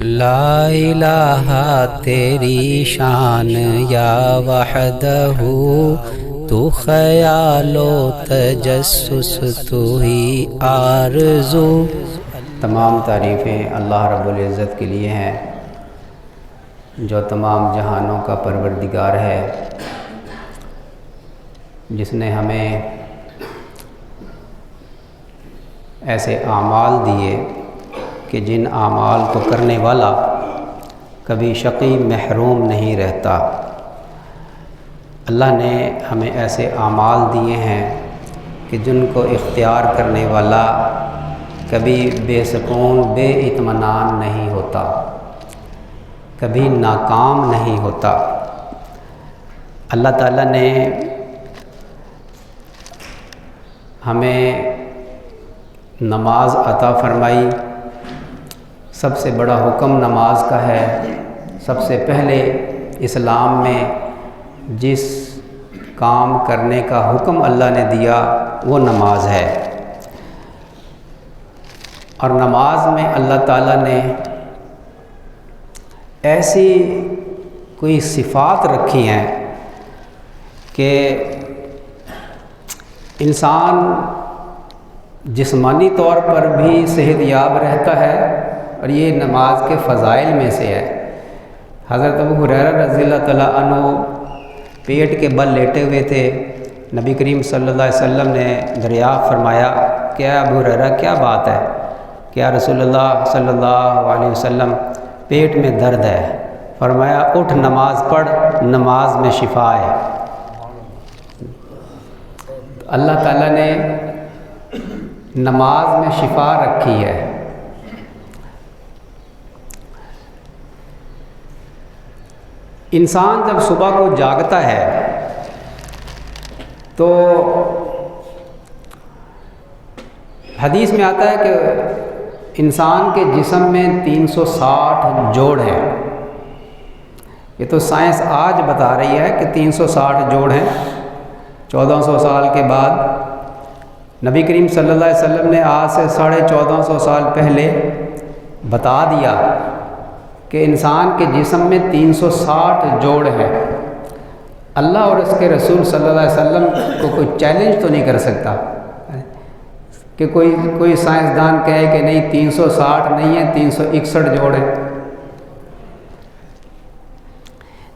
لا الہ تیری شان یا وحدہ، تو خیال و تجسس تو ہی آرزو۔ تمام تعریفیں اللہ رب العزت کے لیے ہیں جو تمام جہانوں کا پروردگار ہے، جس نے ہمیں ایسے اعمال دیے کہ جن اعمال کو کرنے والا کبھی شقی محروم نہیں رہتا۔ اللہ نے ہمیں ایسے اعمال دیے ہیں کہ جن کو اختیار کرنے والا کبھی بے سکون بے اطمینان نہیں ہوتا، کبھی ناکام نہیں ہوتا۔ اللہ تعالیٰ نے ہمیں نماز عطا فرمائی۔ سب سے بڑا حکم نماز کا ہے۔ سب سے پہلے اسلام میں جس کام کرنے کا حکم اللہ نے دیا وہ نماز ہے، اور نماز میں اللہ تعالیٰ نے ایسی کوئی صفات رکھی ہیں کہ انسان جسمانی طور پر بھی صحت یاب رہتا ہے، اور یہ نماز کے فضائل میں سے ہے۔ حضرت ابو ہریرہ رضی اللہ تعالیٰ عنہ پیٹ کے بل لیٹے ہوئے تھے۔ نبی کریم صلی اللہ علیہ وسلم نے دریافت فرمایا کہ ابو ہریرہ کیا بات ہے؟ کہ یا رسول اللہ صلی اللہ علیہ وسلم پیٹ میں درد ہے۔ فرمایا اٹھ نماز پڑھ، نماز میں شفا ہے۔ اللہ تعالیٰ نے نماز میں شفا رکھی ہے۔ انسان جب صبح کو جاگتا ہے تو حدیث میں آتا ہے کہ انسان کے جسم میں 360 جوڑ ہیں۔ یہ تو سائنس آج بتا رہی ہے کہ 360 جوڑ ہیں۔ 1400 سال کے بعد نبی کریم صلی اللہ علیہ وسلم نے آج سے 1450 سال پہلے بتا دیا کہ انسان کے جسم میں 360 جوڑ ہیں۔ اللہ اور اس کے رسول صلی اللہ علیہ وسلم کو کوئی چیلنج تو نہیں کر سکتا کہ کوئی سائنسدان کہے کہ نہیں 360 نہیں ہے، 361 جوڑ ہیں۔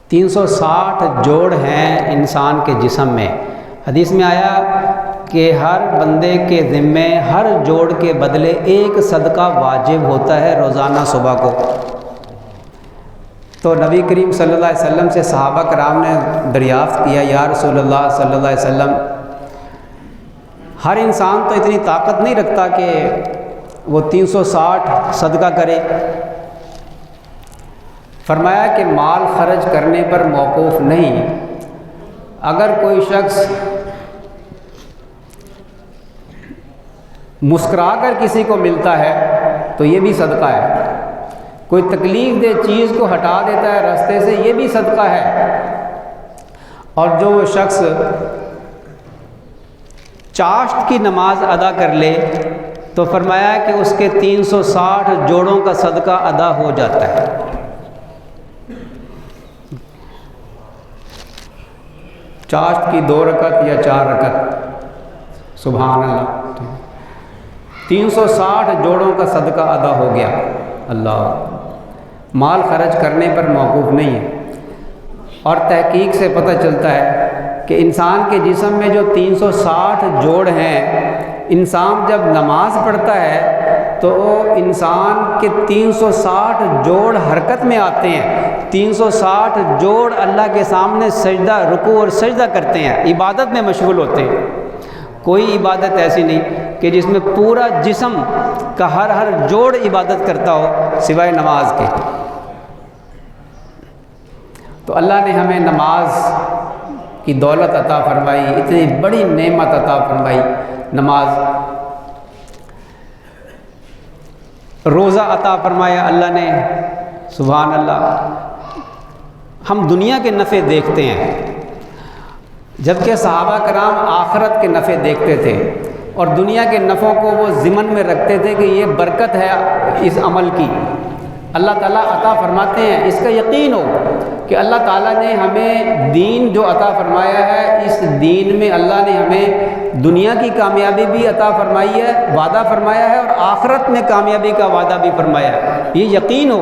360 جوڑ ہیں انسان کے جسم میں۔ حدیث میں آیا کہ ہر بندے کے ذمے ہر جوڑ کے بدلے ایک صدقہ واجب ہوتا ہے روزانہ صبح کو۔ تو نبی کریم صلی اللہ علیہ وسلم سے صحابہ کرام نے دریافت کیا، یا رسول اللہ صلی اللہ علیہ وسلم، ہر انسان تو اتنی طاقت نہیں رکھتا کہ وہ 360 صدقہ کرے۔ فرمایا کہ مال خرچ کرنے پر موقوف نہیں، اگر کوئی شخص مسکرا کر کسی کو ملتا ہے تو یہ بھی صدقہ ہے، کوئی تکلیف دہ چیز کو ہٹا دیتا ہے راستے سے، یہ بھی صدقہ ہے۔ اور جو وہ شخص چاشت کی نماز ادا کر لے تو فرمایا کہ اس کے 360 جوڑوں کا صدقہ ادا ہو جاتا ہے۔ چاشت کی 2 رکعت یا 4 رکعت، سبحان اللہ، 360 جوڑوں کا صدقہ ادا ہو گیا۔ اللہ، مال خرچ کرنے پر موقوف نہیں ہے۔ اور تحقیق سے پتہ چلتا ہے کہ انسان کے جسم میں جو 360 جوڑ ہیں، انسان جب نماز پڑھتا ہے تو انسان کے 360 جوڑ حرکت میں آتے ہیں۔ 360 جوڑ اللہ کے سامنے سجدہ، رکوع اور سجدہ کرتے ہیں، عبادت میں مشغول ہوتے ہیں۔ کوئی عبادت ایسی نہیں کہ جس میں پورا جسم کا ہر جوڑ عبادت کرتا ہو سوائے نماز کے۔ تو اللہ نے ہمیں نماز کی دولت عطا فرمائی، اتنی بڑی نعمت عطا فرمائی نماز۔ روزہ عطا فرمایا اللہ نے، سبحان اللہ۔ ہم دنیا کے نفع دیکھتے ہیں، جبکہ صحابہ کرام آخرت کے نفع دیکھتے تھے، اور دنیا کے نفعوں کو وہ ضمن میں رکھتے تھے کہ یہ برکت ہے اس عمل کی، اللہ تعالیٰ عطا فرماتے ہیں، اس کا یقین ہو کہ اللہ تعالیٰ نے ہمیں دین جو عطا فرمایا ہے، اس دین میں اللہ نے ہمیں دنیا کی کامیابی بھی عطا فرمائی ہے، وعدہ فرمایا ہے، اور آخرت میں کامیابی کا وعدہ بھی فرمایا ہے، یہ یقین ہو۔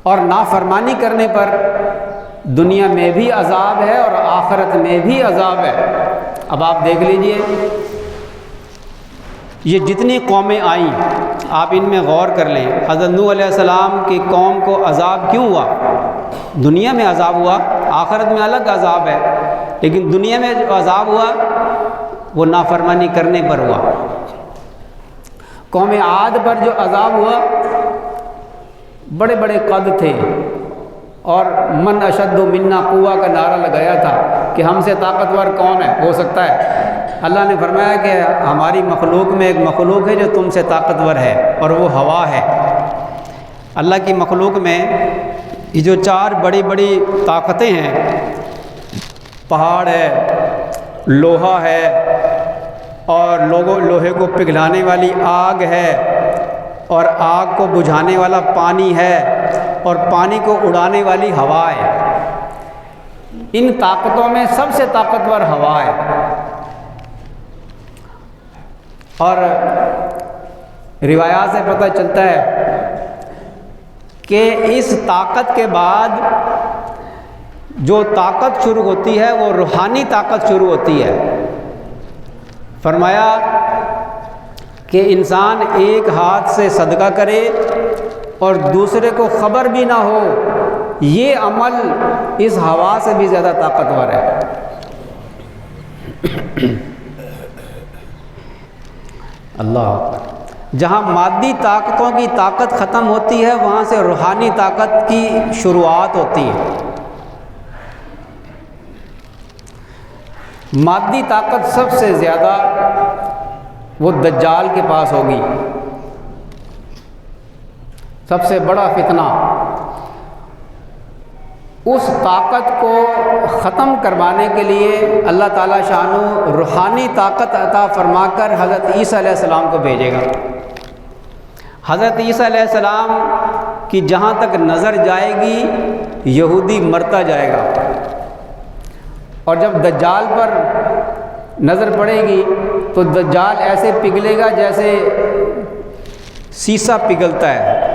اور نافرمانی کرنے پر دنیا میں بھی عذاب ہے اور آخرت میں بھی عذاب ہے۔ اب آپ دیکھ لیجئے، یہ جتنی قومیں آئیں آپ ان میں غور کر لیں، حضرت نوح علیہ السلام کی قوم کو عذاب کیوں ہوا؟ دنیا میں عذاب ہوا، آخرت میں الگ عذاب ہے، لیکن دنیا میں جو عذاب ہوا وہ نافرمانی کرنے پر ہوا۔ قوم عاد پر جو عذاب ہوا، بڑے بڑے قد تھے اور من اشد منا قوہ کا نعرہ لگایا تھا کہ ہم سے طاقتور کون ہے ہو سکتا ہے۔ اللہ نے فرمایا کہ ہماری مخلوق میں ایک مخلوق ہے جو تم سے طاقتور ہے، اور وہ ہوا ہے۔ اللہ کی مخلوق میں یہ جو 4 بڑی بڑی طاقتیں ہیں، پہاڑ ہے، لوہا ہے، اور لوہے کو پگھلانے والی آگ ہے، اور آگ کو بجھانے والا پانی ہے، اور پانی کو اڑانے والی ہوا ہے۔ ان طاقتوں میں سب سے طاقتور ہوا ہے، اور روایات سے پتہ چلتا ہے کہ اس طاقت کے بعد جو طاقت شروع ہوتی ہے وہ روحانی طاقت شروع ہوتی ہے۔ فرمایا کہ انسان ایک ہاتھ سے صدقہ کرے اور دوسرے کو خبر بھی نہ ہو، یہ عمل اس ہوا سے بھی زیادہ طاقتور ہے۔ اللہ، جہاں مادی طاقتوں کی طاقت ختم ہوتی ہے وہاں سے روحانی طاقت کی شروعات ہوتی ہے۔ مادی طاقت سب سے زیادہ وہ دجال کے پاس ہوگی، سب سے بڑا فتنہ۔ اس طاقت کو ختم کروانے کے لیے اللہ تعالیٰ شانو روحانی طاقت عطا فرما کر حضرت عیسیٰ علیہ السلام کو بھیجے گا۔ حضرت عیسیٰ علیہ السلام کی جہاں تک نظر جائے گی یہودی مرتا جائے گا، اور جب دجال پر نظر پڑے گی تو دجال ایسے پگھلے گا جیسے سیسا پگھلتا ہے،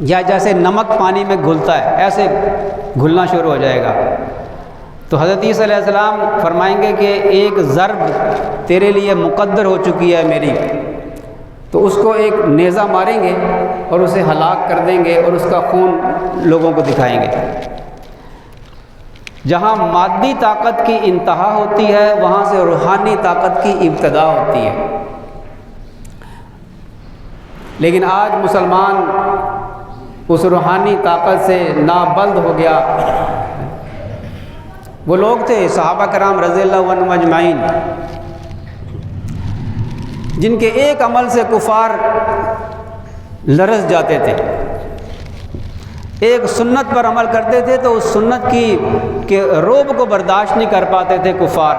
یا جیسے نمک پانی میں گھلتا ہے، ایسے گھلنا شروع ہو جائے گا۔ تو حضرت عیسیٰ علیہ السلام فرمائیں گے کہ ایک ضرب تیرے لیے مقدر ہو چکی ہے میری، تو اس کو ایک نیزہ ماریں گے اور اسے ہلاک کر دیں گے، اور اس کا خون لوگوں کو دکھائیں گے۔ جہاں مادی طاقت کی انتہا ہوتی ہے وہاں سے روحانی طاقت کی ابتدا ہوتی ہے۔ لیکن آج مسلمان اس روحانی طاقت سے نابلد ہو گیا۔ وہ لوگ تھے صحابہ کرام رضی اللہ عنہم اجمعین جن کے ایک عمل سے کفار لرز جاتے تھے، ایک سنت پر عمل کرتے تھے تو اس سنت کے رعب کو برداشت نہیں کر پاتے تھے کفار۔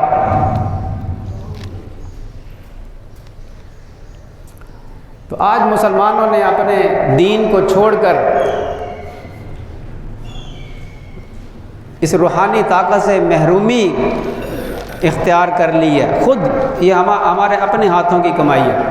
تو آج مسلمانوں نے اپنے دین کو چھوڑ کر اس روحانی طاقت سے محرومی اختیار کر لی ہے۔ خود یہ ہمارے اپنے ہاتھوں کی کمائی ہے۔